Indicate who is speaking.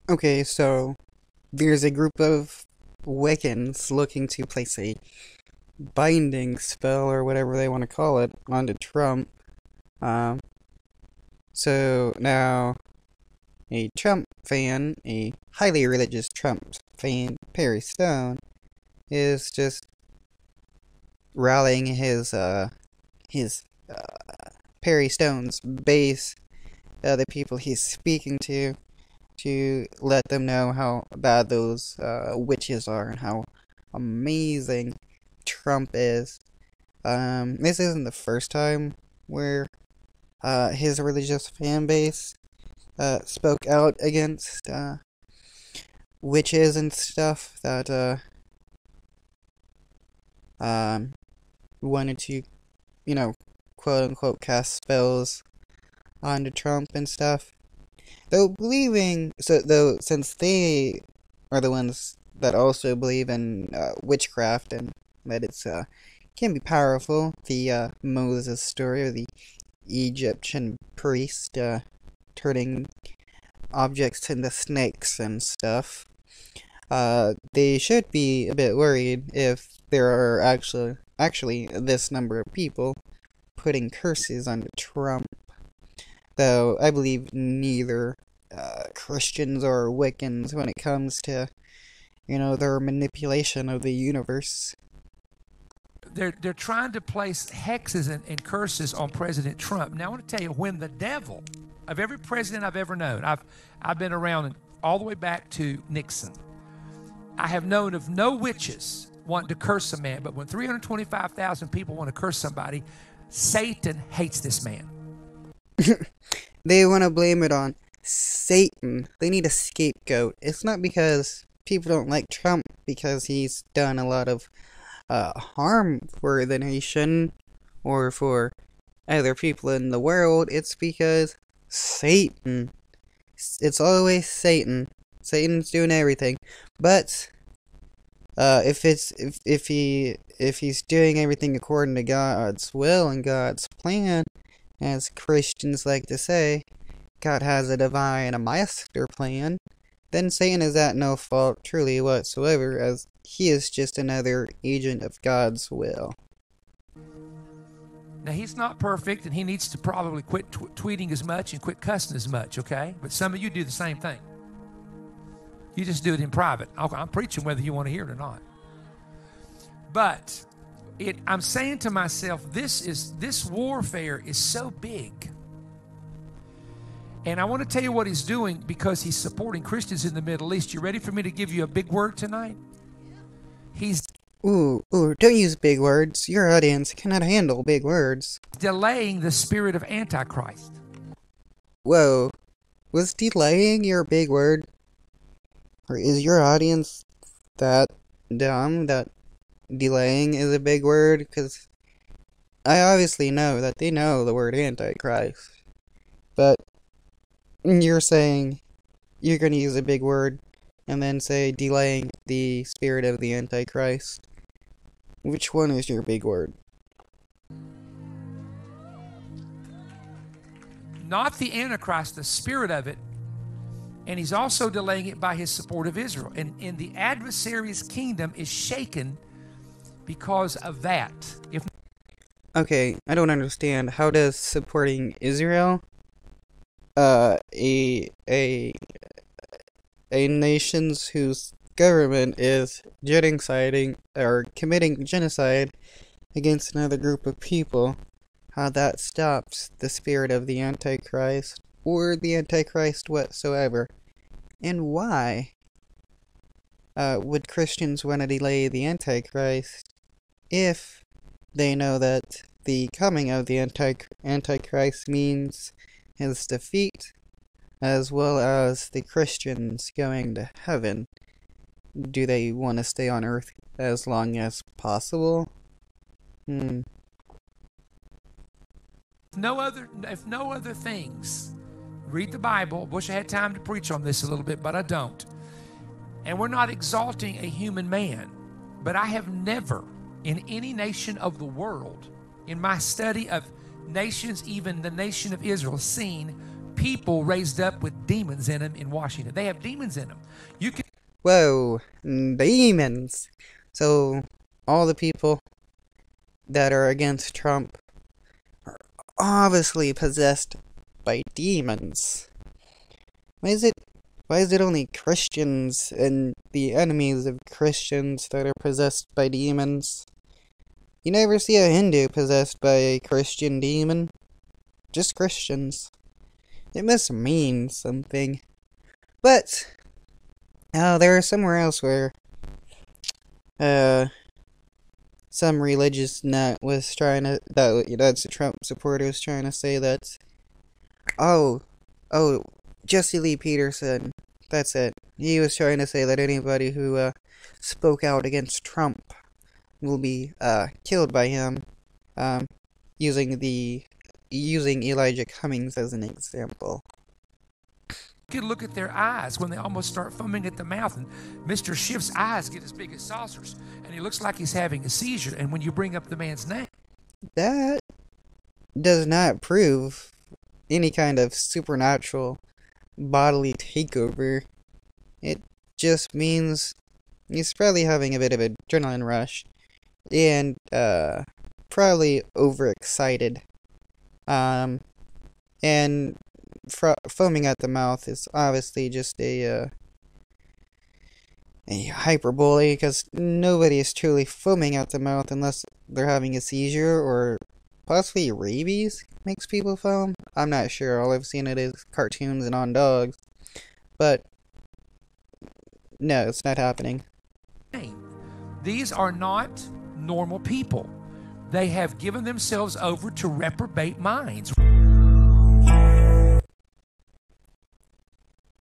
Speaker 1: Okay, so there's a group of Wiccans looking to place a binding spell or whatever they want to call it onto Trump. Um, so now a Trump fan, a highly religious Trump fan, Perry Stone, is just rallying his Perry Stone's base, the people he's speaking to let them know how bad those witches are and how amazing Trump is. This isn't the first time where his religious fan base spoke out against witches and stuff that um, wanted to, you know, quote unquote cast spells onto Trump and stuff. Though since they are the ones that also believe in witchcraft and that it's can be powerful, the Moses story of the Egyptian priest turning objects into snakes and stuff. They should be a bit worried if there are actually this number of people putting curses on Trump. Though I believe neither Christians or Wiccans when it comes to, their manipulation of the universe.
Speaker 2: They're trying to place hexes and curses on President Trump. Now I want to tell you, when the devil, of every president I've ever known, I've been around all the way back to Nixon. I have known of no witches wanting to curse a man, but when 325,000 people want to curse somebody, Satan hates this man.
Speaker 1: They want to blame it on Satan. They need a scapegoat. It's not because people don't like Trump because he's done a lot of harm for the nation or for other people in the world. It's because Satan. It's always Satan. Satan's doing everything. But if he's doing everything according to God's will and God's plan, as Christians like to say, God has a divine and a master plan, then Satan is at no fault truly whatsoever, as he is just another agent of God's will.
Speaker 2: Now, he's not perfect, and he needs to probably quit tweeting as much and quit cussing as much, okay? But some of you do the same thing. You just do it in private. I'm preaching whether you want to hear it or not. But I'm saying to myself, this warfare is so big. And I want to tell you what he's doing because he's supporting Christians in the Middle East. You ready for me to give you a big word tonight? He's
Speaker 1: Ooh, don't use big words. Your audience cannot handle big words.
Speaker 2: delaying the spirit of Antichrist.
Speaker 1: Whoa, was delaying your big word? Or is your audience that dumb that delaying is a big word? Because I obviously know that they know the word Antichrist. But you're saying you're going to use a big word and then say delaying the spirit of the Antichrist. Which one is your big word?
Speaker 2: Not the Antichrist, the spirit of it. And he's also delaying it by his support of Israel. And the adversary's kingdom is shaken because of that.
Speaker 1: Okay, I don't understand. How does supporting Israel, a nations whose government is genociding or committing genocide against another group of people, how that stops the spirit of the Antichrist or the Antichrist whatsoever, and why would Christians want to delay the Antichrist if they know that the coming of the Antichrist means his defeat, as well as the Christians going to heaven? Do they want to stay on Earth as long as possible?
Speaker 2: If no other things, read the Bible. Wish I had time to preach on this a little bit, but I don't. And we're not exalting a human man, but I have never, in any nation of the world, in my study of nations, even the nation of Israel, seen people raised up with demons in them in Washington. They have demons in them. You can.
Speaker 1: Whoa, demons. So, all the people that are against Trump are obviously possessed by demons. Why is it only Christians and the enemies of Christians that are possessed by demons? You never see a Hindu possessed by a Christian demon. Just Christians. It must mean something. But there is somewhere else where some religious nut was trying to, that's a Trump supporter, was trying to say that, oh, Jesse Lee Peterson, that's it. He was trying to say that anybody who spoke out against Trump will be killed by him, using Elijah Cummings as an example.
Speaker 2: You could look at their eyes when they almost start foaming at the mouth, and Mr. Schiff's eyes get as big as saucers, and he looks like he's having a seizure. And when you bring up the man's name,
Speaker 1: that does not prove any kind of supernatural bodily takeover. It just means he's probably having a bit of an adrenaline rush and probably overexcited. And foaming at the mouth is obviously just a hyperbole, because nobody is truly foaming at the mouth unless they're having a seizure, or possibly rabies makes people foam. I'm not sure. All I've seen it is cartoons and on dogs. But no, it's not happening.
Speaker 2: these are not normal people. They have given themselves over to reprobate minds.